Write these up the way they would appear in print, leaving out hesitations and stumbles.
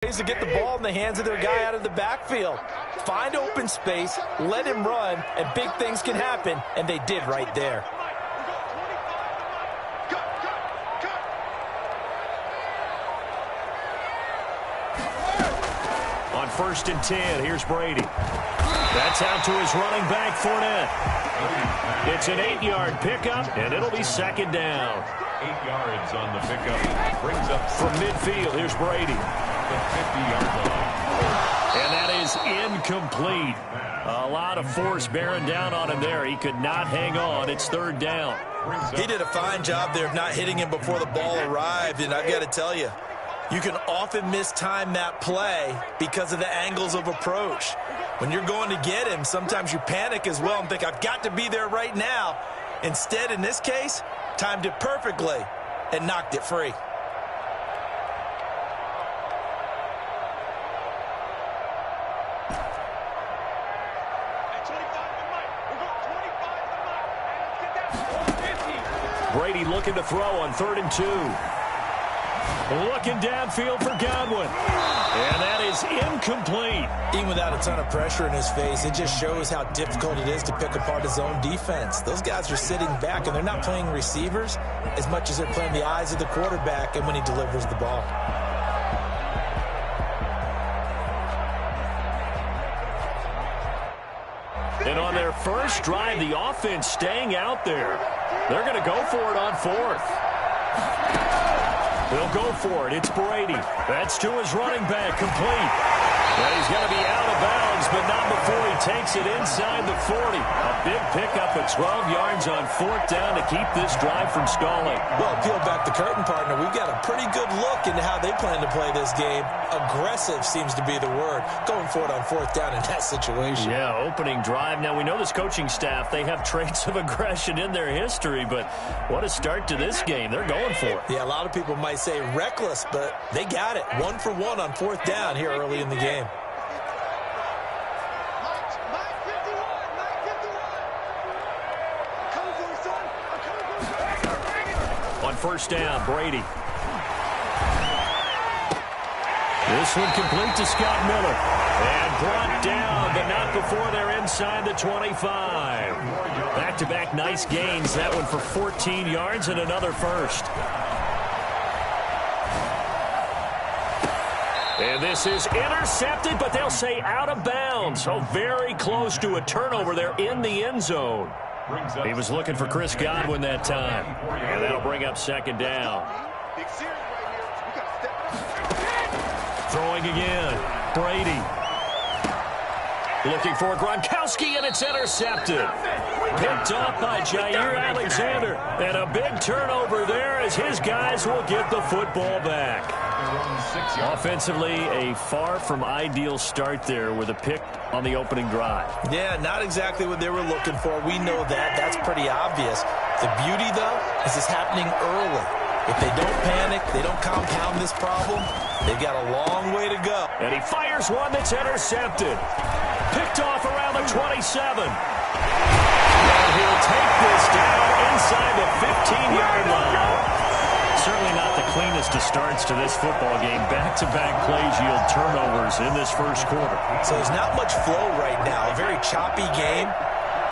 Ways to get the ball in the hands of their guy out of the backfield. Find open space, let him run, and big things can happen, and they did right there. On 1st and 10, here's Brady. That's out to his running back, Fournette. It's an 8-yard pickup, and it'll be 2nd down. 8 yards on the pickup. Brings up from midfield. Here's Brady. The 50-yard line. And that is incomplete. A lot of force bearing down on him there. He could not hang on. It's 3rd down. He did a fine job there of not hitting him before the ball arrived, and I've got to tell you, you can often mistime that play because of the angles of approach. When you're going to get him, sometimes you panic as well and think, I've got to be there right now. Instead, in this case, timed it perfectly and knocked it free. Brady looking to throw on 3rd and 2. Looking downfield for Godwin. And that is incomplete. Even without a ton of pressure in his face, it just shows how difficult it is to pick apart his own defense. Those guys are sitting back, and they're not playing receivers as much as they're playing the eyes of the quarterback and when he delivers the ball. And on their first drive, the offense staying out there. They're going to go for it on 4th. They'll go for it. It's Brady. That's to his running back, complete. And he's going to be out of bounds, but not before he takes it inside the 40. A big pickup at 12 yards on 4th down to keep this drive from stalling. Well, peel back the curtain, partner. We've got a pretty good look into how they plan to play this game. Aggressive seems to be the word. Going for it on 4th down in that situation. Yeah, opening drive. Now, we know this coaching staff, they have traits of aggression in their history, but what a start to this game. They're going for it. Yeah, a lot of people might say reckless, but they got it. 1 for 1 on 4th down here early in the game. On 1st down, Brady. This one complete to Scott Miller. And brought down, but not before they're inside the 25. Back-to-back nice gains. That one for 14 yards and another first. And this is intercepted, but they'll say out of bounds. So very close to a turnover there in the end zone. He was looking for Chris Godwin that time. And that'll bring up 2nd down. Throwing again. Brady. Looking for Gronkowski, and it's intercepted. Picked off by Jair Alexander. And a big turnover there as his guys will get the football back. Offensively, a far from ideal start there with a pick on the opening drive. Yeah, not exactly what they were looking for. We know that. That's pretty obvious. The beauty, though, is it's happening early. If they don't panic, they don't compound this problem, they've got a long way to go. And he fires one that's intercepted. Picked off around the 27. And he'll take this down inside the 15-yard line. Certainly not the cleanest of starts to this football game. Back-to-back plays yield turnovers in this first quarter. So there's not much flow right now. A very choppy game.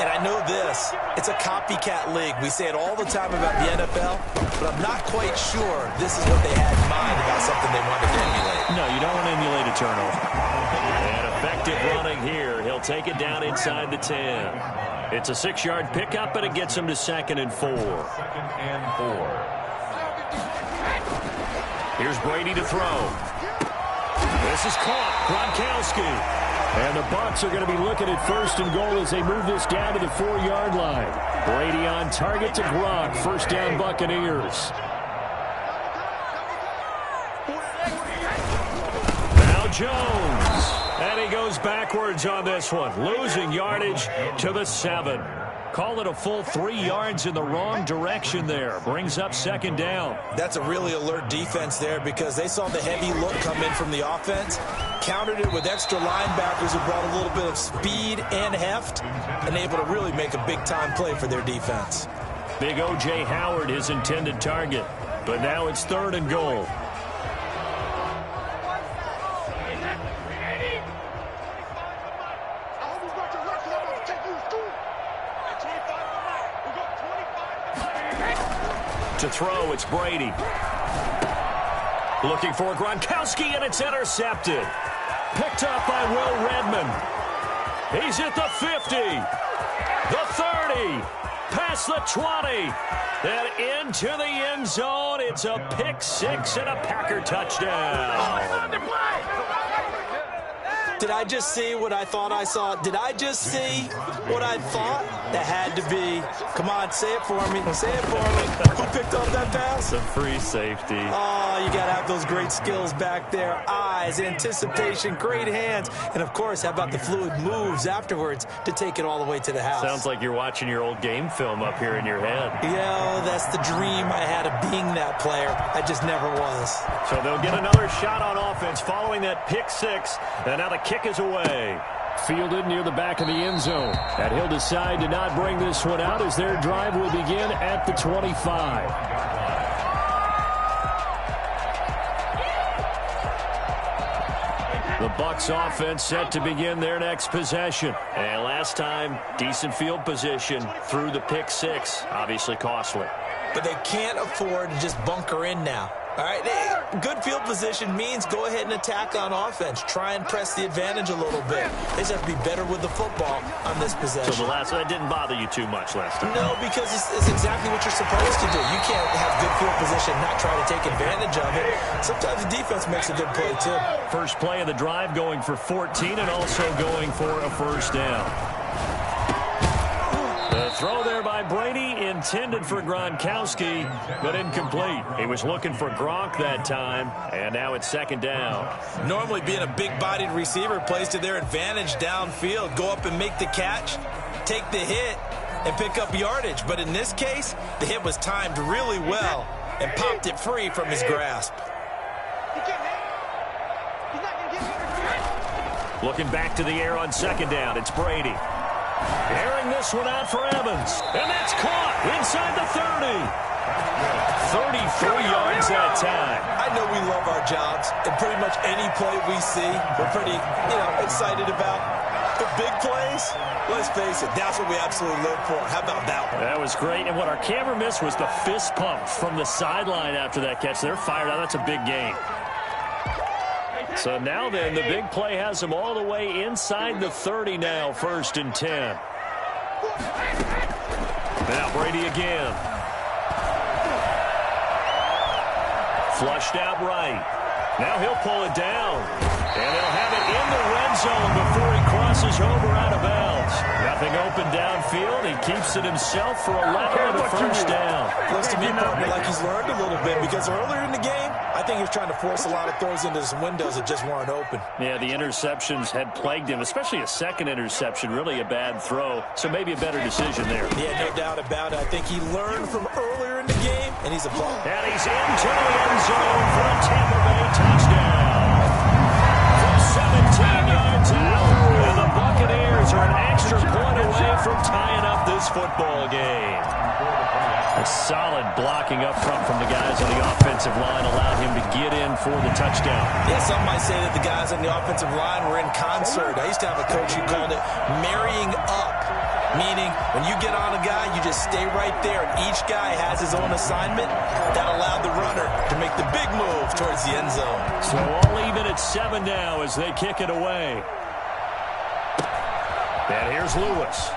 And I know this. It's a copycat league. We say it all the time about the NFL, but I'm not quite sure this is what they had in mind about something they wanted to emulate. No, you don't want to emulate a turnover. And effective running here. He'll take it down inside the 10. It's a 6-yard pickup, and it gets him to 2nd and 4. 2nd and 4. Here's Brady to throw. This is caught. Gronkowski. And the Bucs are going to be looking at 1st and goal as they move this down to the 4-yard line. Brady on target to Gronk. 1st down, Buccaneers. Now Jones. And he goes backwards on this one. Losing yardage to the 7. Call it a full 3 yards in the wrong direction there. Brings up 2nd down. That's a really alert defense there because they saw the heavy look come in from the offense, countered it with extra linebackers who brought a little bit of speed and heft, and able to really make a big-time play for their defense. Big O.J. Howard, his intended target. But now it's 3rd and goal. To throw, it's Brady. Looking for Gronkowski, and it's intercepted. Picked up by Will Redmond. He's at the 50, the 30, past the 20, and into the end zone. It's a pick six and a Packer touchdown. Did I just see what I thought I saw? Did I just see what I thought? That had to be. Come on, say it for me. Say it for me. Who picked up that pass? The free safety. Oh, you got to have those great skills back there. Eyes, anticipation, great hands. And, of course, how about the fluid moves afterwards to take it all the way to the house? Sounds like you're watching your old game film up here in your head. Yeah, that's the dream I had of being that player. I just never was. So they'll get another shot on offense following that pick six. And now the kick is away. Fielded near the back of the end zone. And he'll decide to not bring this one out as their drive will begin at the 25. The Bucs offense set to begin their next possession. And last time, decent field position through the pick six. Obviously costly. But they can't afford to just bunker in now. All right, good field position means go ahead and attack on offense. Try and press the advantage a little bit. They just have to be better with the football on this possession. So that didn't bother you too much last time? No, because it's exactly what you're supposed to do. You can't have good field position and not try to take advantage of it. Sometimes the defense makes a good play, too. First play of the drive going for 14 and also going for a first down. The throw there by Brady intended for Gronkowski, but incomplete. He was looking for Gronk that time, and now it's second down. Normally being a big-bodied receiver plays to their advantage downfield. Go up and make the catch, take the hit, and pick up yardage. But in this case, the hit was timed really well and popped it free from his grasp. Looking back to the air on second down, it's Brady. Airing this one out for Evans. And that's caught inside the 30. 33 yards that time. I know we love our jobs, and pretty much any play we see, we're pretty, excited about. The big plays, let's face it, that's what we absolutely live for. How about that one? That was great, and what our camera missed was the fist pump from the sideline after that catch. They're fired out. That's a big gain. So now then, the big play has them all the way inside the 30 now, 1st and 10. Now Brady again. Flushed out right. Now he'll pull it down. And they'll have it in the red zone before he crosses over out of bounds. Nothing open downfield. He keeps it himself for 11 and a first down. Looks to me, partner, like he's learned a little bit because earlier in the game, I think he was trying to force a lot of throws into some windows that just weren't open. Yeah, the interceptions had plagued him, especially a second interception, really a bad throw. So maybe a better decision there. Yeah, no doubt about it. I think he learned from earlier in the game, and he's applied. And he's into the end zone for a Tampa Bay touchdown. From 17 yards out, and the Buccaneers are an extra point away from tying up this football game. A solid blocking up front from the guys on the offensive line allowed him to get in for the touchdown. Yeah, some might say that the guys on the offensive line were in concert. I used to have a coach who called it marrying up, meaning when you get on a guy, you just stay right there, and each guy has his own assignment. That allowed the runner to make the big move towards the end zone. So all even at 7 now as they kick it away. And here's Lewis.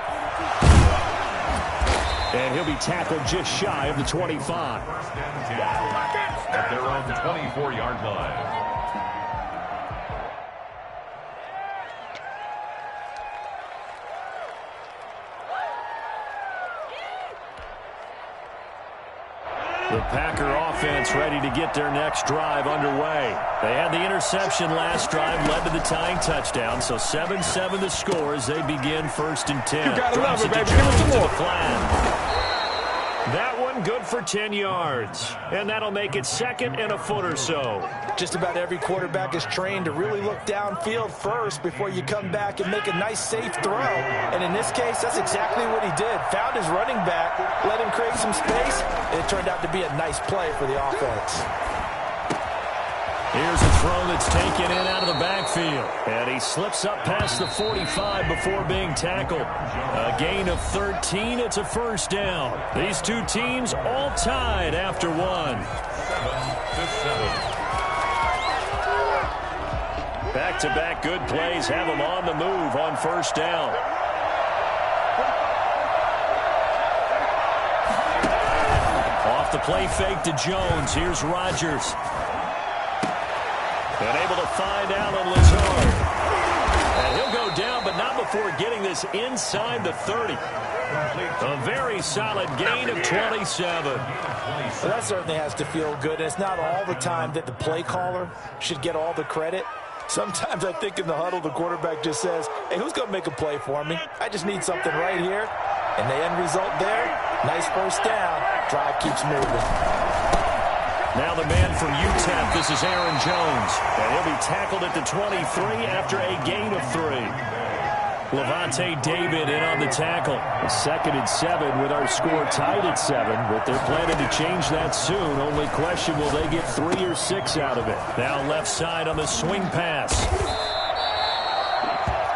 And he'll be tackled just shy of the 25. At their own 24-yard line. The Packer offense ready to get their next drive underway. They had the interception last drive, led to the tying touchdown. So 7-7 the score as they begin 1st and 10. You gotta Drops love it, it to baby. Give us some Jones to more. the flat. That one good for 10 yards. And that'll make it second and a foot or so. Just about every quarterback is trained to really look downfield first before you come back and make a nice, safe throw. And in this case, that's exactly what he did. Found his running back, let him create some space, and it turned out to be a nice play for the offense. Here's a throw that's taken in out of the backfield. backfield. And he slips up past the 45 before being tackled. A gain of 13. It's a first down. These two teams all tied after one. 7-7. Back-to-back good plays have them on the move on first down. Off the play fake to Jones. Here's Rodgers. And able to find Allen Lazard. And he'll go down, but not before getting this inside the 30. A very solid gain of 27. Well, that certainly has to feel good. And it's not all the time that the play caller should get all the credit. Sometimes I think in the huddle, the quarterback just says, hey, who's going to make a play for me? I just need something right here. And the end result there, nice first down. Drive keeps moving. Now the man from UTEP, this is Aaron Jones. And he'll be tackled at the 23 after a gain of 3. Levante David in on the tackle. 2nd and 7 with our score tied at 7, but they're planning to change that soon. Only question, will they get 3 or 6 out of it? Now left side on the swing pass.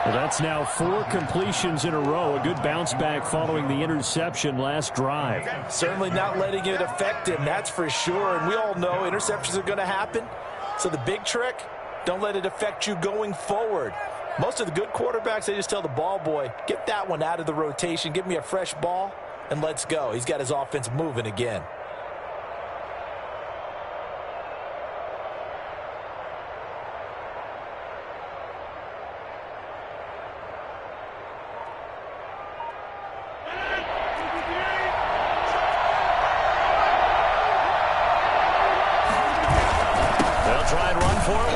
Well, that's now 4 completions in a row. A good bounce back following the interception last drive. Certainly not letting it affect him, that's for sure. And we all know interceptions are going to happen. So the big trick, don't let it affect you going forward. Most of the good quarterbacks, they just tell the ball boy, get that one out of the rotation, give me a fresh ball, and let's go. He's got his offense moving again.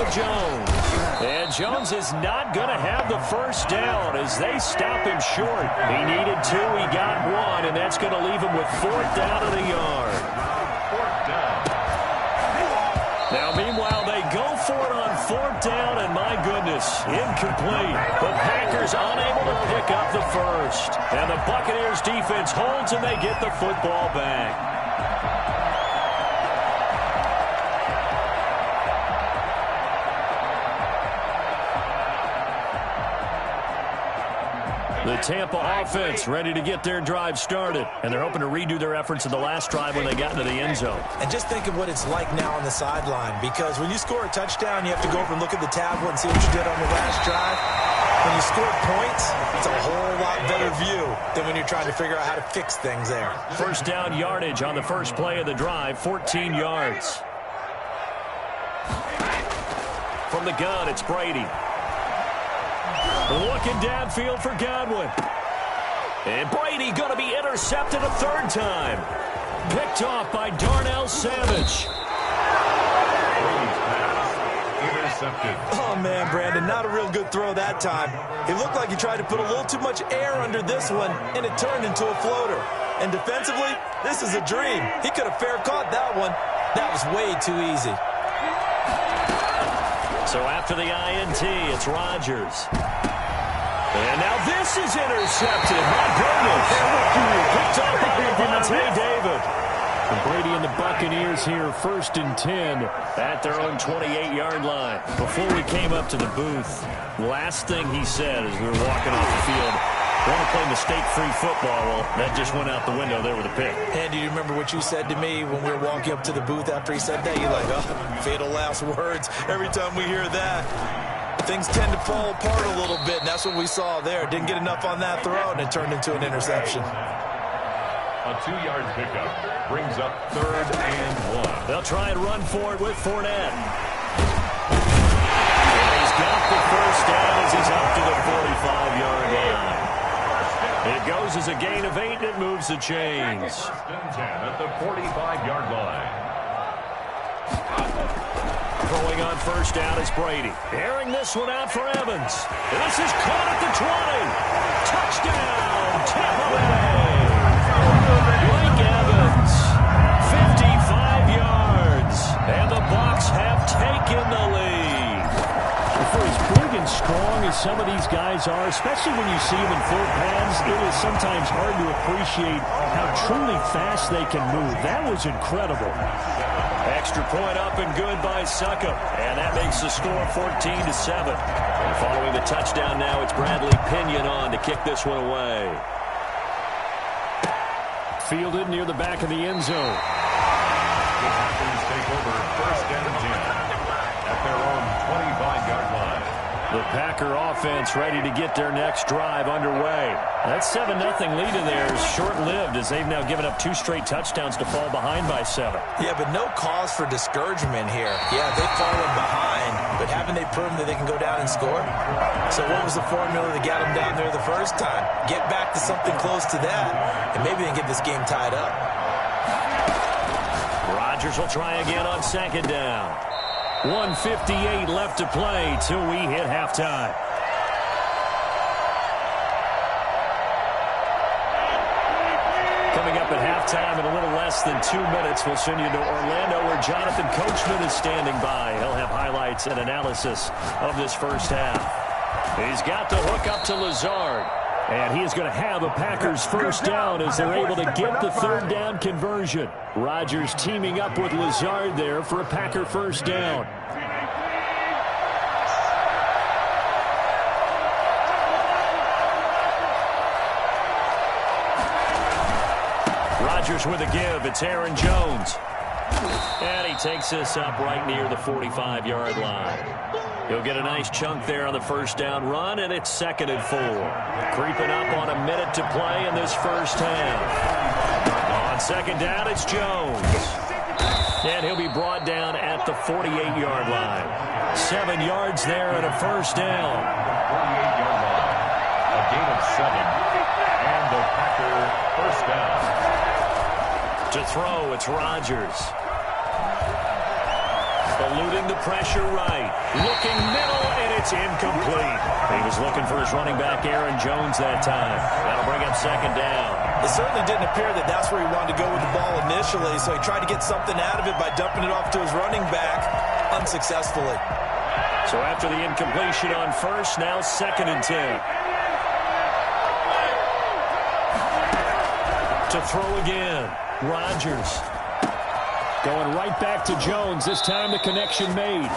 Jones. And Jones is not going to have the first down as they stop him short. He needed 2, he got 1, and that's going to leave him with 4th down and a yard. 4th down. Now, meanwhile, they go for it on 4th down, and my goodness, incomplete. The Packers unable to pick up the first. And the Buccaneers defense holds, and they get the football back. The Tampa offense ready to get their drive started. And they're hoping to redo their efforts in the last drive when they got into the end zone. And just think of what it's like now on the sideline. Because when you score a touchdown, you have to go over and look at the tablet and see what you did on the last drive. When you score points, it's a whole lot better view than when you're trying to figure out how to fix things there. First down yardage on the first play of the drive, 14 yards. From the gun, it's Brady. Looking downfield for Godwin. And Brady going to be intercepted a 3rd time. Picked off by Darnell Savage. Intercepted. Oh, man, Brandon, not a real good throw that time. It looked like he tried to put a little too much air under this one, and it turned into a floater. And defensively, this is a dream. He could have fair caught that one. That was way too easy. So after the INT, it's Rodgers. And now this is intercepted. My goodness. Picked up by Levante David. And Brady and the Buccaneers here 1st and 10 at their own 28-yard line. Before we came up to the booth, last thing he said as we were walking off the field, want to play mistake-free football. Well, that just went out the window there with a pick. And do you remember what you said to me when we were walking up to the booth after he said that? You're like, oh, fatal last words. Every time we hear that, things tend to fall apart a little bit, and that's what we saw there. Didn't get enough on that throw, and it turned into an interception. A 2-yard pickup brings up 3rd and 1. They'll try and run for it with Fournette. And he's got the first down as he's up to the 45-yard line. It goes as a gain of 8, and it moves the chains. 1st and 10 at the 45-yard line. Throwing on first down is Brady. Airing this one out for Evans. And this is caught at the 20. Touchdown, Tampa Bay. Blake Evans, 55 yards. And the Bucs have taken the lead. For as big and strong as some of these guys are, especially when you see them in full pads, it is sometimes hard to appreciate how truly fast they can move. That was incredible. Extra point up and good by Succop. And that makes the score 14-7. And following the touchdown now, it's Bradley Pinion on to kick this one away. Fielded near the back of the end zone. The Packers take over 1st and 10 at their own 25-yard line. The Packer offense ready to get their next drive underway. That 7-0 lead in there is short-lived as they've now given up 2 straight touchdowns to fall behind by 7. Yeah, but no cause for discouragement here. Yeah, they've fallen behind, but haven't they proven that they can go down and score? So what was the formula that got them down there the first time? Get back to something close to that, and maybe they can get this game tied up. Rodgers will try again on 2nd down. 1:58 left to play till we hit halftime. Coming up at halftime in a little less than 2 minutes, we'll send you to Orlando where Jonathan Coachman is standing by. He'll have highlights and analysis of this first half. He's got the hook up to Lazard. And he is going to have a Packers first down as they're able to get the 3rd down conversion. Rodgers teaming up with Lazard there for a Packer first down. Rodgers with a give. It's Aaron Jones. And he takes this up right near the 45-yard line. He'll get a nice chunk there on the first down run, and it's 2nd and 4. Creeping up on a minute to play in this first half. On 2nd down, it's Jones. And he'll be brought down at the 48-yard line. 7 yards there and a first down. 48-yard line. A gain of 7. And the Packer first down. To throw, it's Rodgers. Eluding the pressure right. Looking middle, and it's incomplete. He was looking for his running back, Aaron Jones, that time. That'll bring up 2nd down. It certainly didn't appear that that's where he wanted to go with the ball initially, so he tried to get something out of it by dumping it off to his running back unsuccessfully. So after the incompletion on first, now 2nd and 10. To throw again, Rodgers. Going right back to Jones. This time the connection made.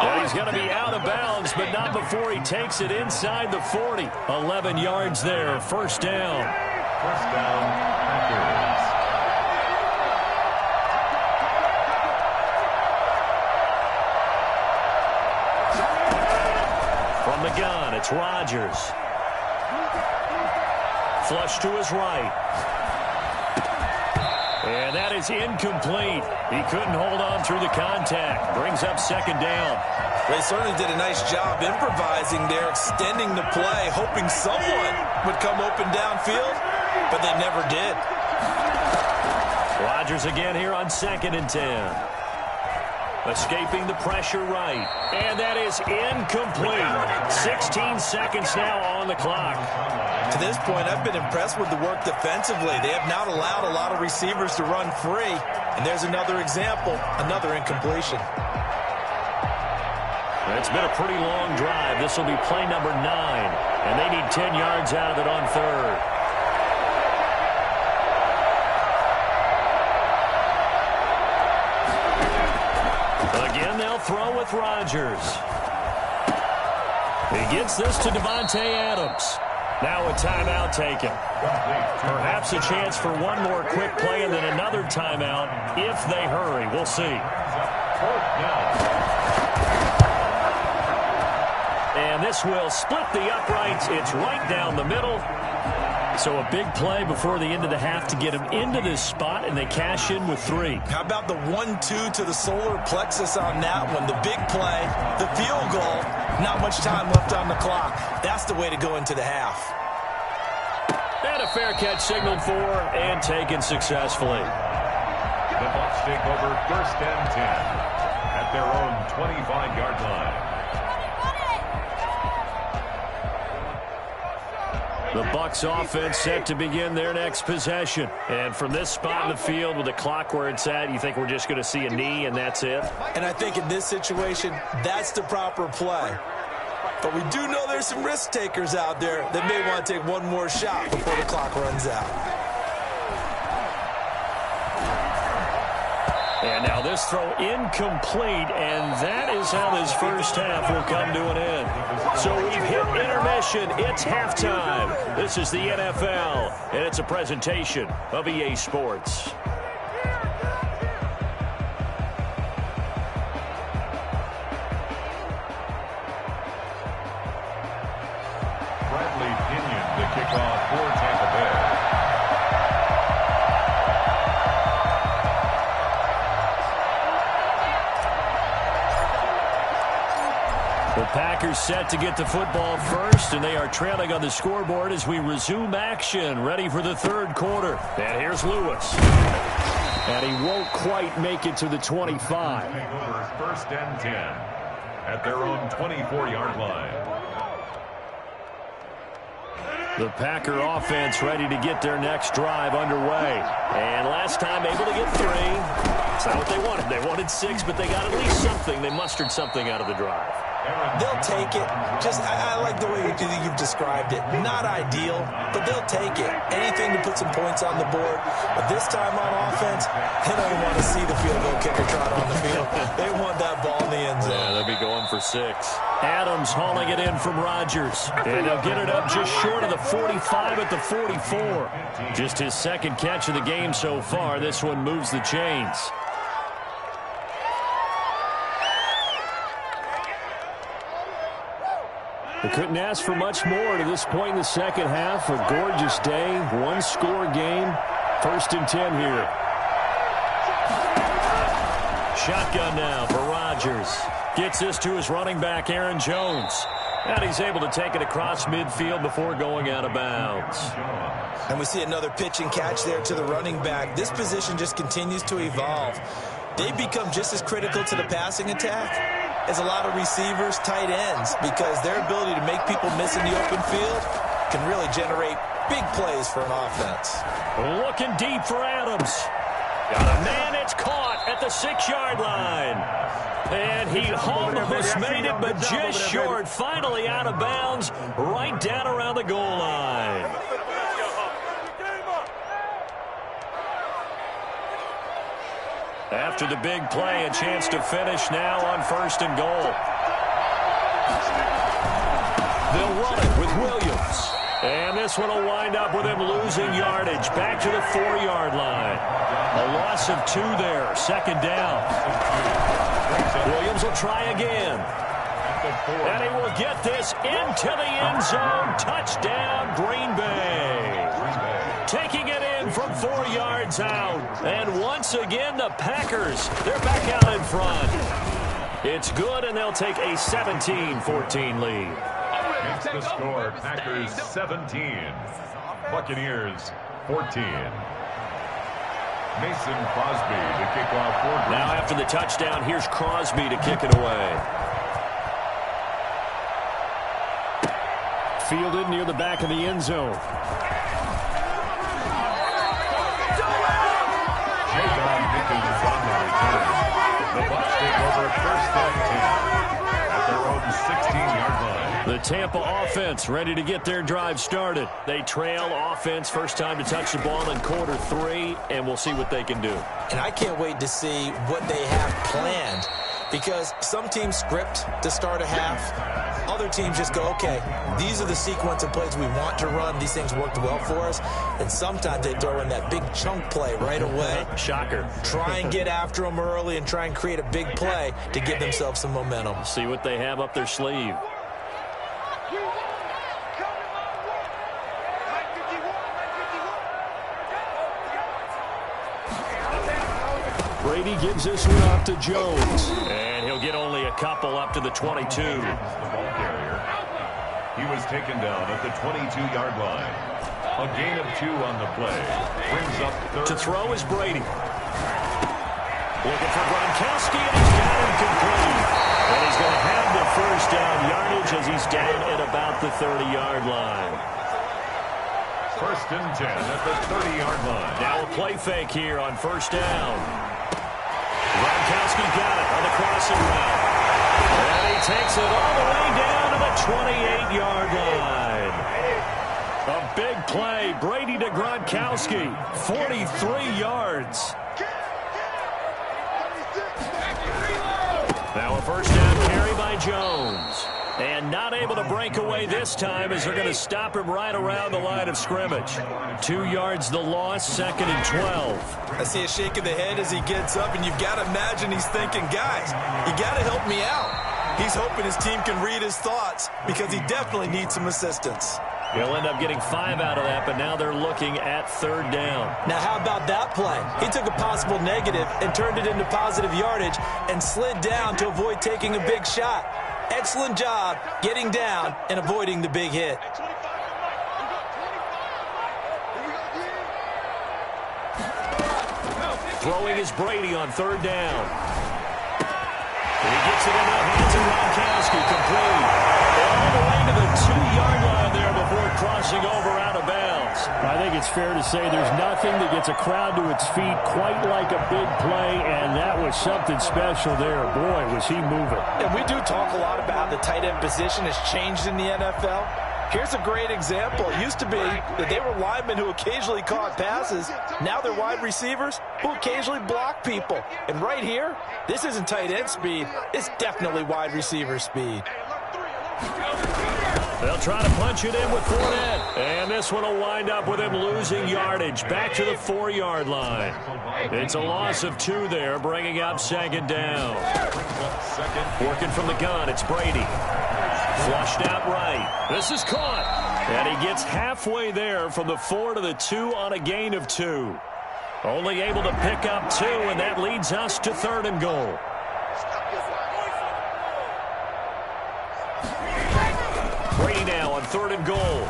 And he's going to be out of bounds, but not before he takes it inside the 40. 11 yards there. First down. First down, Packers. From the gun, it's Rodgers. Flush to his right. And that is incomplete. He couldn't hold on through the contact. Brings up 2nd down. They certainly did a nice job improvising there, extending the play, hoping someone would come open downfield, but they never did. Rodgers again here on 2nd and 10. Escaping the pressure right. And that is incomplete. 16 seconds now on the clock. To this point, I've been impressed with the work defensively. They have not allowed a lot of receivers to run free. And there's another example, another incompletion. It's been a pretty long drive. This will be play number 9. And they need 10 yards out of it on 3rd. Again, they'll throw with Rodgers. He gets this to Davante Adams. Now a timeout taken. Perhaps a chance for one more quick play and then another timeout if they hurry. We'll see. And this will split the uprights. It's right down the middle. So a big play before the end of the half to get them into this spot, and they cash in with 3. How about the 1-2 to the solar plexus on that one? The big play, the field goal, not much time left on the clock. That's the way to go into the half. And a fair catch signaled for and taken successfully. The Bucs take over 1st and 10 at their own 25-yard line. The Bucs offense set to begin their next possession. And from this spot in the field with the clock where it's at, you think we're just going to see a knee and that's it? And I think in this situation, that's the proper play. But we do know there's some risk takers out there that may want to take one more shot before the clock runs out. And now this throw incomplete, and that is how this first half will come to an end. So we've hit intermission. It's halftime. This is the NFL, and it's a presentation of EA Sports. Bradley Pinion to kick off for Tampa Bay. The Packers set to get the football first, and they are trailing on the scoreboard as we resume action, ready for the third quarter. And here's Lewis. And he won't quite make it to the 25. Over 1st and 10 at their own 24-yard line. The Packer offense ready to get their next drive underway. And last time able to get 3. It's not what they wanted. They wanted 6, but they got at least something. They mustered something out of the drive. They'll take it. I like the way you've described it. Not ideal, but they'll take it. Anything to put some points on the board. But this time on offense, they don't even want to see the field goal kicker trot on the field. They want that ball in the end zone. Yeah, they'll be going for 6. Adams hauling it in from Rodgers. And they'll get it up just short of the 45 at the 44. Just his second catch of the game so far. This one moves the chains. They couldn't ask for much more to this point in the second half. A gorgeous day, one-score game. 1st and 10 here. Shotgun now for Rodgers. Gets this to his running back, Aaron Jones. And he's able to take it across midfield before going out of bounds. And we see another pitch and catch there to the running back. This position just continues to evolve. They become just as critical to the passing attack as a lot of receivers, tight ends, because their ability to make people miss in the open field can really generate big plays for an offense. Looking deep for Adams. Got a man, it's caught at the 6-yard line. And he almost made it, but just short. Finally out of bounds, right down around the goal line. After the big play, a chance to finish now on 1st and goal. They'll run it with Williams. And this one will wind up with him losing yardage. Back to the 4-yard line. A loss of 2 there. 2nd down. Williams will try again. And he will get this into the end zone. Touchdown, Green Bay. Taking it in from 4 yards out. And once again, the Packers, they're back out in front. It's good, and they'll take a 17-14 lead. Makes the score, Packers 17, Buccaneers 14. Mason Crosby to kick off for Green. Now after the touchdown, here's Crosby to kick it away. Fielded near the back of the end zone. The Bucs take over 1st and 10 at their own 16-yard line. The Tampa offense ready to get their drive started. They trail offense, first time to touch the ball in quarter 3, and we'll see what they can do. And I can't wait to see what they have planned, because some teams script to start a half. Other teams just go, okay, these are the sequence of plays we want to run. These things worked well for us. And sometimes they throw in that big chunk play right away. Shocker. Try and get after them early and try and create a big play to give themselves some momentum. See what they have up their sleeve. Brady gives this one off to Jones. And he'll get only a couple up to the 22. He was taken down at the 22-yard line. A gain of 2 on the play. Brings up 3rd. To throw is Brady. Looking for Gronkowski, and he's got him complete. And he's going to have the 1st down yardage as he's down at about the 30-yard line. 1st and 10 at the 30-yard line. Now a play fake here on 1st down. Gronkowski got it on the crossing route. And he takes it all the way down to the 28-yard line. A big play. Brady to Gronkowski. 43 yards. first down carry by Jones. And not able to break away this time as they're going to stop him right around the line of scrimmage. 2 yards the loss, 2nd and 12. I see a shake of the head as he gets up, and you've got to imagine he's thinking, guys, you got to help me out. He's hoping his team can read his thoughts because he definitely needs some assistance. He'll end up getting 5 out of that, but now they're looking at 3rd down. Now, how about that play? He took a possible negative and turned it into positive yardage and slid down to avoid taking a big shot. Excellent job getting down and avoiding the big hit. Throwing is Brady on 3rd down. He gets it in the hands of Gronkowski, complete. All the way to the 2-yard line there before crossing over out of bounds. I think it's fair to say there's nothing that gets a crowd to its feet quite like a big play, and that was something special there. Boy, was he moving. And we do talk a lot about how the tight end position has changed in the NFL. Here's a great example. It used to be that they were linemen who occasionally caught passes. Now they're wide receivers who occasionally block people. And right here, this isn't tight end speed. It's definitely wide receiver speed. They'll try to punch it in with Fournette. And this one will wind up with him losing yardage back to the 4-yard line. It's a loss of 2 there, bringing up 2nd down. Working from the gun, it's Brady. Flushed out right. This is caught. And he gets halfway there from the 4 to the 2 on a gain of 2. Only able to pick up 2, and that leads us to 3rd and goal. Brady now on 3rd and goal.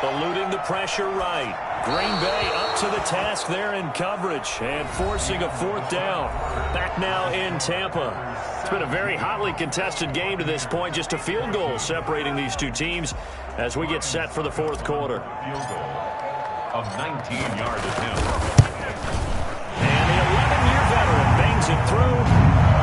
Eluding the pressure right. Green Bay up to the task there in coverage and forcing a 4th down. Back now in Tampa. It's been a very hotly contested game to this point. Just a field goal separating these two teams as we get set for the 4th quarter. Field goal of 19-yard attempt. And the 11-year veteran bangs it through.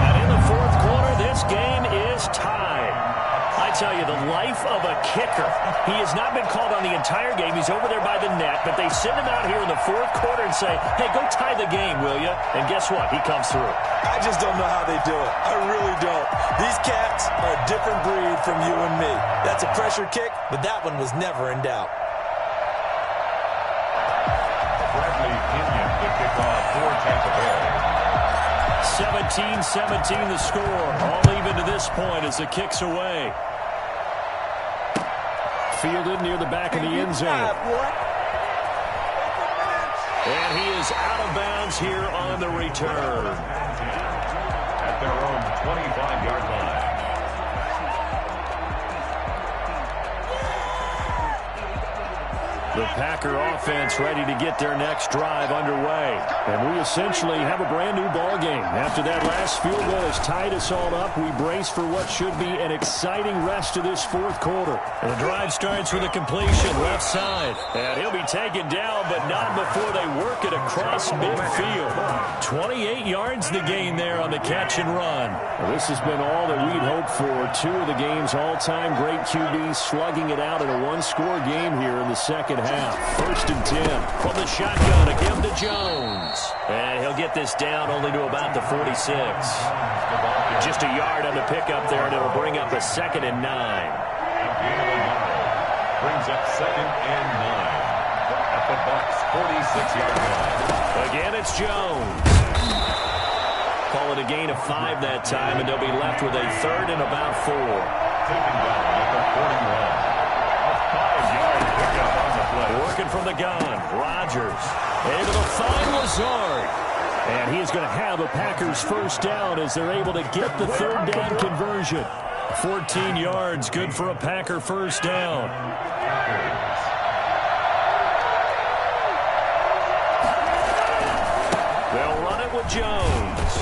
And in the 4th quarter, this game is tied. I tell you, the life of a kicker. He has not been called on the entire game. He's over there by the net, but they send him out here in the 4th quarter and say, hey, go tie the game, will you? And guess what? He comes through. I just don't know how they do it. I really don't. These cats are a different breed from you and me. That's a pressure kick, but that one was never in doubt. Bradley Pinion to kick off for Tampa Bay. 17-17 the score. All even to this point as the kick's away. Fielded near the back of the end zone. And he is out of bounds here on the return. At their own 25-yard line. The Packer offense ready to get their next drive underway. And we essentially have a brand new ball game. After that last field goal has tied us all up, we brace for what should be an exciting rest of this 4th quarter. And the drive starts with a completion left side. And he'll be taken down, but not before they work it across midfield. 28 yards the gain there on the catch and run. Well, this has been all that we'd hoped for. 2 of the game's all-time great QBs slugging it out in a 1-score game here in the second half. 1st and 10. From the shotgun, a give to Jones. And he'll get this down only to about the 46. Just a yard on the pickup there, and it'll bring up a 2nd and 9. Brings up 2nd and 9. At the Bucs' 46-yard line. Again, it's Jones. Call it a gain of 5 that time, and they'll be left with a 3rd and about 4. Taken down at the 41. A 5-yard pickup on the play. Working from the gun, Rodgers able to find Lazard. And he is going to have a Packers first down as they're able to get the 3rd down conversion. 14 yards, good for a Packer first down. They'll run it with Jones.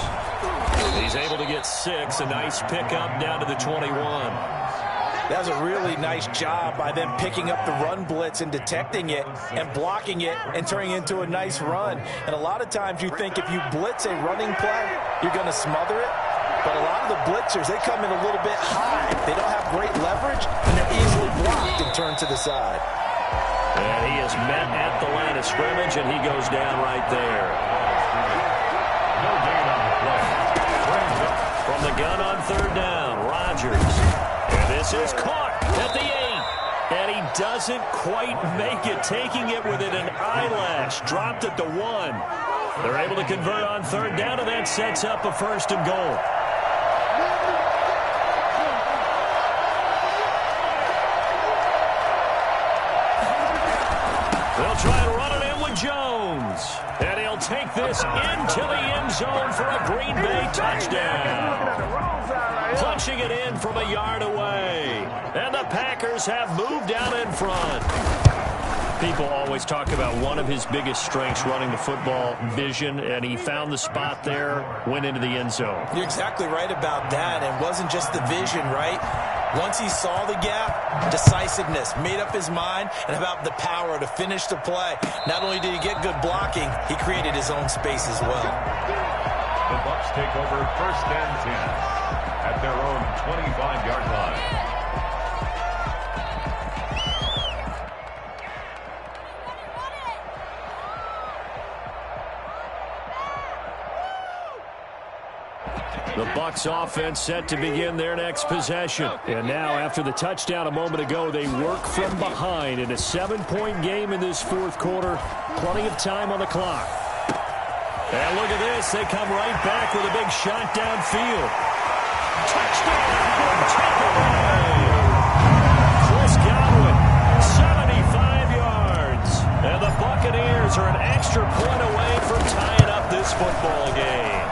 He's able to get 6, a nice pickup down to the 21. That was a really nice job by them picking up the run blitz and detecting it and blocking it and turning it into a nice run. And a lot of times you think if you blitz a running play, you're going to smother it. But a lot of the blitzers, they come in a little bit high. They don't have great leverage, and they're easily blocked and turned to the side. And he is met at the line of scrimmage, and he goes down right there. No gain on the play. Brings up from From the gun on third down, Rodgers. And this is caught at the 8. And he doesn't quite make it, taking it within an eyelash. Dropped at the 1. They're able to convert on third down, and that sets up a first and goal. They'll try and run it in with Jones. And he'll take this into the end zone for a Green Bay touchdown. Punching it in from a yard away. And the Packers have moved down in front. People always talk about one of his biggest strengths running the football, vision, and he found the spot there, went into the end zone. You're exactly right about that. It wasn't just the vision, right? Once he saw the gap, decisiveness, made up his mind, and about the power to finish the play. Not only did he get good blocking, he created his own space as well. The Bucs take over first and 10 at their own 25-yard line. The Bucs offense set to begin their next possession. And now, after the touchdown a moment ago, they work from behind in a 7-point game in this fourth quarter. Plenty of time on the clock. And look at this. They come right back with a big shot downfield. Touchdown! Take it away! Chris Godwin, 75 yards. And the Buccaneers are an extra point away from tying up this football game.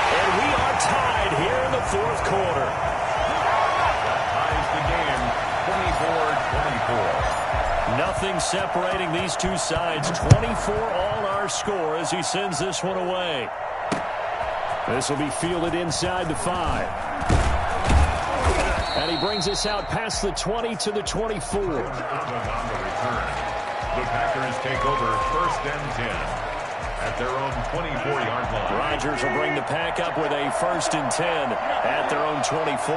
And we are tied here in the fourth quarter. That ties the game, 24-24. Nothing separating these two sides. 24 all our score as he sends this one away. This will be fielded inside the 5. And he brings us out past the 20 to the 24. On the return, the Packers take over first and 10. At their own 24-yard line. Rodgers will bring the pack up with a first and 10 at their own 24.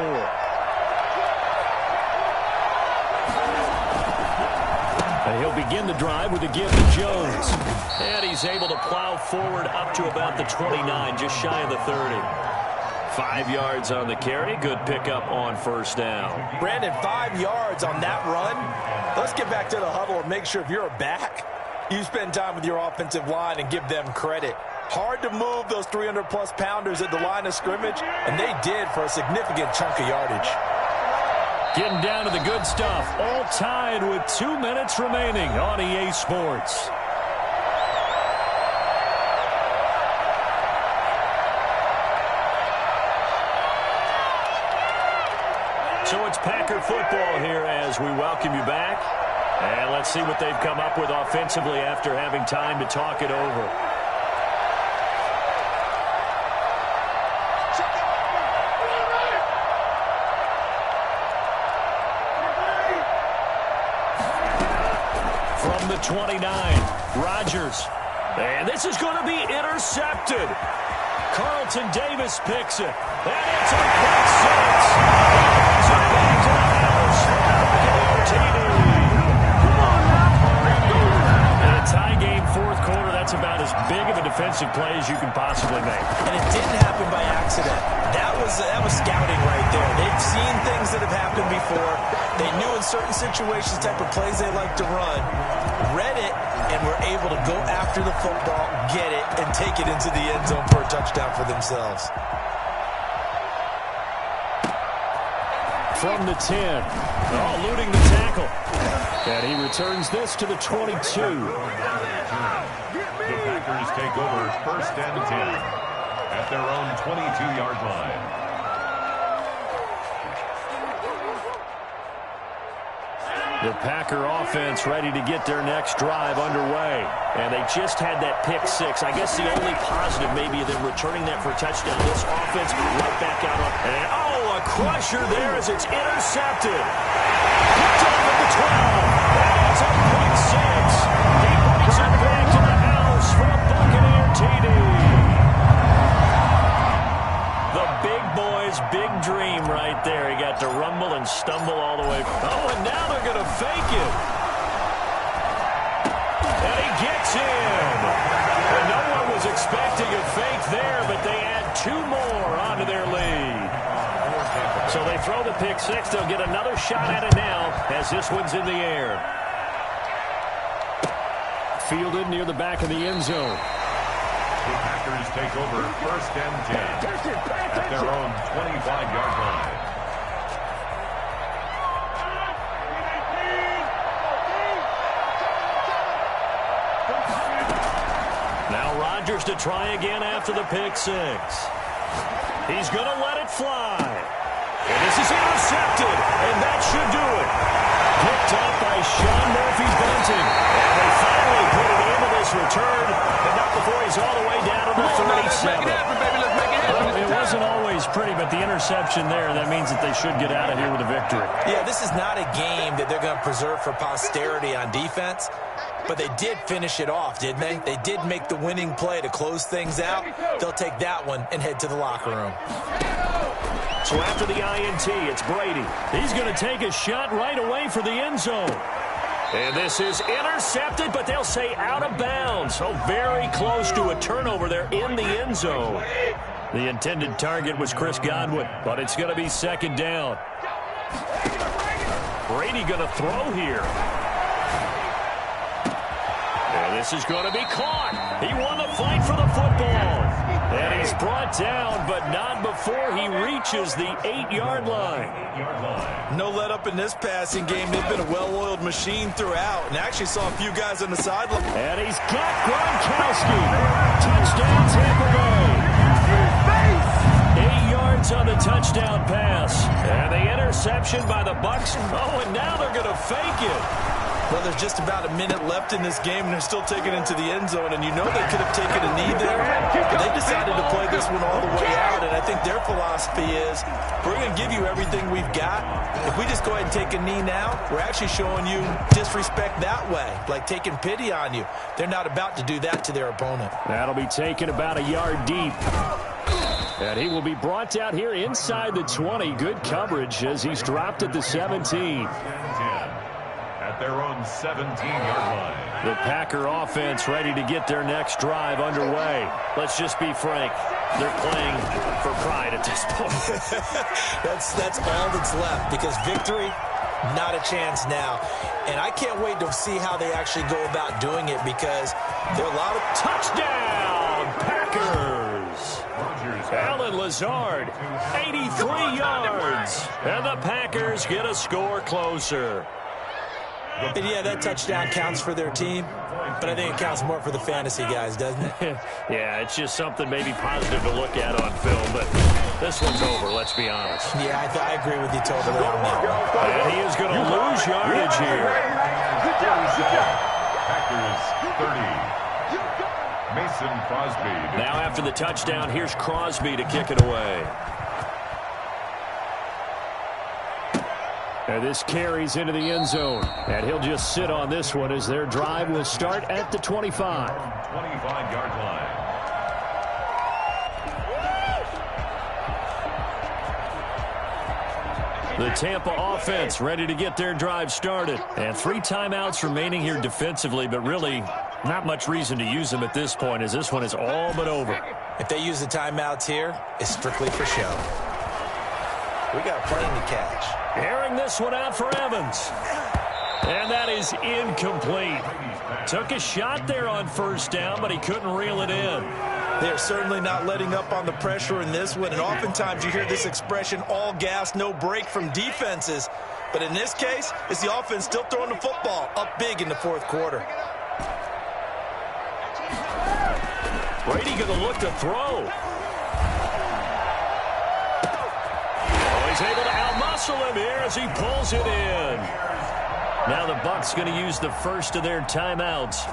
And he'll begin the drive with a give to Jones. And he's able to plow forward up to about the 29, just shy of the 30. 5 yards on the carry. Good pickup on first down. Brandon, 5 yards on that run. Let's get back to the huddle and make sure if you're a back, you spend time with your offensive line and give them credit. Hard to move those 300-plus pounders at the line of scrimmage, and they did for a significant chunk of yardage. Getting down to the good stuff. All tied with 2 minutes remaining on EA Sports. So it's Packer football here as we welcome you back. And let's see what they've come up with offensively after having time to talk it over. From the 29, Rodgers. And this is going to be intercepted. Carlton Davis picks it. And it's a quick 6. And back to the house. Tie game, fourth quarter. That's about as big of a defensive play as you can possibly make. And it didn't happen by accident. That was scouting right there. They've seen things that have happened before. They knew in certain situations the type of plays they like to run, read it, and were able to go after the football, get it, and take it into the end zone for a touchdown for themselves. From the 10. Eluding the tackle. And he returns this to the 22. The Packers take over first and 10 at their own 22-yard line. The Packer offense ready to get their next drive underway. And they just had that pick 6. I guess the only positive maybe of them returning that for a touchdown. This offense right back out on. And a crusher there as it's intercepted. Picked up at the 12. And it's a quick 6. He brings it back to the house for a Buccaneer TD. The big boy's big dream right there. He got to rumble and stumble all the way. Oh, and now they're going to fake it. And he gets in. And no one was expecting a fake there, but they add 2 more onto their lead. So they throw the pick six. They'll get another shot at it now as this one's in the air. Fielded near the back of the end zone. The Packers take over 1st and 10 at their own 25-yard line. Now Rodgers to try again after the pick six. He's going to let it fly. And this is intercepted, and that should do it. Picked up by Sean Murphy-Bunting. And they finally put it into this return, but not before he's all the way down to the 37. Well, it wasn't always pretty, but the interception there, that means that they should get out of here with a victory. Yeah, this is not a game that they're going to preserve for posterity on defense. But they did finish it off, didn't they? They did make the winning play to close things out. They'll take that one and head to the locker room. So after the INT, it's Brady. He's going to take a shot right away for the end zone. And this is intercepted, but they'll say out of bounds. So very close to a turnover there in the end zone. The intended target was Chris Godwin, but it's going to be 2nd down. Brady going to throw here. And this is going to be caught. He won the fight for the football. And he's brought down, but not before he reaches the 8-yard line. No let up in this passing game. They've been a well-oiled machine throughout. And actually saw a few guys on the sideline. And he's got Gronkowski. Touchdown, Tampa Bay. 8 yards on the touchdown pass. And the interception by the Bucs. Oh, and now they're going to fake it. Well, there's just about a minute left in this game, and they're still taking it into the end zone. And you know they could have taken a knee there, but they decided to play this one all the way out. And I think their philosophy is, we're going to give you everything we've got. If we just go ahead and take a knee now, we're actually showing you disrespect that way, like taking pity on you. They're not about to do that to their opponent. That'll be taken about a yard deep. And he will be brought down here inside the 20. Good coverage as he's dropped at the 17. At their own 17-yard line. The Packer offense ready to get their next drive underway. Let's just be frank. They're playing for pride at this point. That's all that's left, because victory, not a chance now. And I can't wait to see how they actually go about doing it, because there are a lot of... Touchdown, Packers! Allen Lazard, 83 yards. And the Packers get a score closer. And yeah, that touchdown counts for their team, but I think it counts more for the fantasy guys, doesn't it? Yeah, it's just something maybe positive to look at on film, but this one's over, let's be honest. Yeah, I agree with you totally on that one. And he is going to lose yardage here. Packers 30. Mason Crosby. Now after the touchdown, here's Crosby to kick it away. And this carries into the end zone. And he'll just sit on this one as their drive will start at the 25. 25-yard line. The Tampa offense ready to get their drive started. And 3 timeouts remaining here defensively, but really not much reason to use them at this point, as this one is all but over. If they use the timeouts here, it's strictly for show. We got a plane to catch. Airing this one out for Evans. And that is incomplete. Took a shot there on 1st down, but he couldn't reel it in. They're certainly not letting up on the pressure in this one. And oftentimes you hear this expression, all gas, no break from defenses. But in this case, it's the offense still throwing the football up big in the 4th quarter. Brady going to look to throw. He's able to outmuscle him here as he pulls it in. Now the Bucs going to use the first of their timeouts.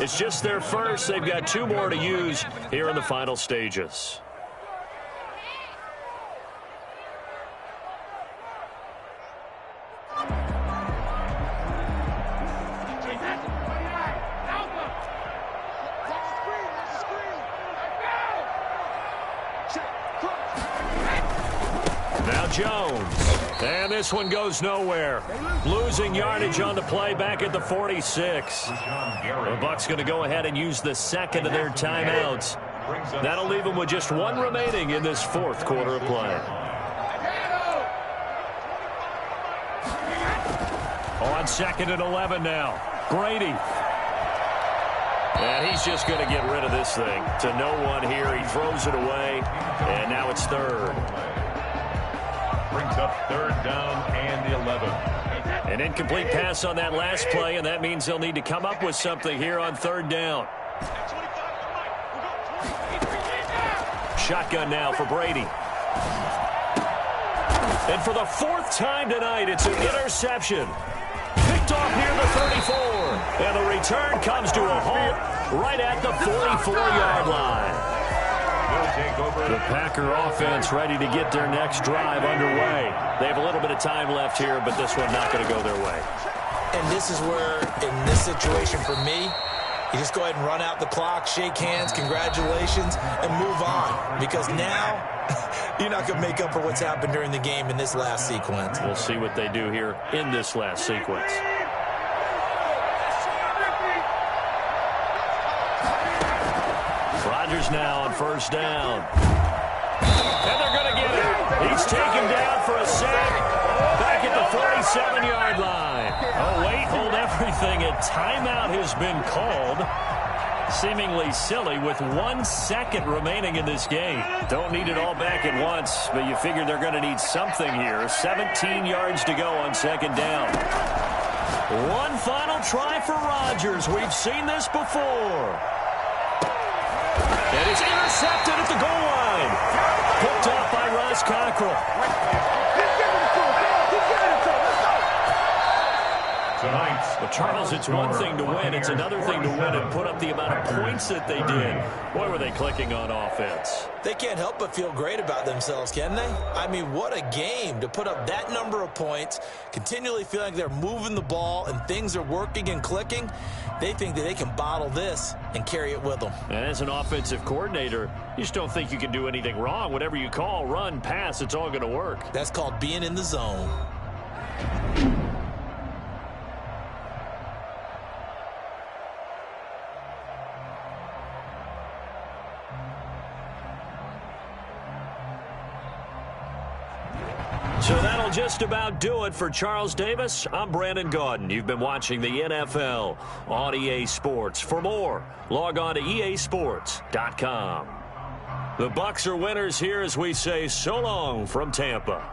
It's just their first. They've got 2 more to use here in the final stages. Now Jones. And this one goes nowhere. Losing yardage on the play back at the 46. The Bucs going to go ahead and use the second of their timeouts. That'll leave them with just one remaining in this fourth quarter of play. On 2nd and 11 now. Brady. And he's just going to get rid of this thing to no one here. He throws it away, and now it's third. Brings up 3rd down and 11. An incomplete pass on that last play, and that means they'll need to come up with something here on 3rd down. Shotgun now for Brady. And for the 4th time tonight, it's an interception. Picked off near the 34. And the return comes to a halt right at the 44-yard line. The Packer offense ready to get their next drive underway. They have a little bit of time left here, but this one not going to go their way. And this is where, in this situation for me, you just go ahead and run out the clock, shake hands, congratulations, and move on. Because now, you're not going to make up for what's happened during the game in this last sequence. We'll see what they do here in this last sequence. Rodgers now on 1st down. And they're going to get it. He's taken down for a sack back at the 47-yard line. Oh, wait, hold everything. A timeout has been called. Seemingly silly with 1 second remaining in this game. Don't need it all back at once, but you figure they're going to need something here. 17 yards to go on 2nd down. One final try for Rodgers. We've seen this before. And it's intercepted at the goal line. Picked off by Ross Cockrell. But Charles, it's one thing to win. It's another thing to win and put up the amount of points that they did. Boy, were they clicking on offense. They can't help but feel great about themselves, can they? I mean, what a game to put up that number of points, continually feel like they're moving the ball and things are working and clicking. They think that they can bottle this and carry it with them. And as an offensive coordinator, you just don't think you can do anything wrong. Whatever you call, run, pass, it's all going to work. That's called being in the zone. So that'll just about do it for Charles Davis. I'm Brandon Gaudin. You've been watching the NFL on EA Sports. For more, log on to easports.com. The Bucs are winners here as we say so long from Tampa.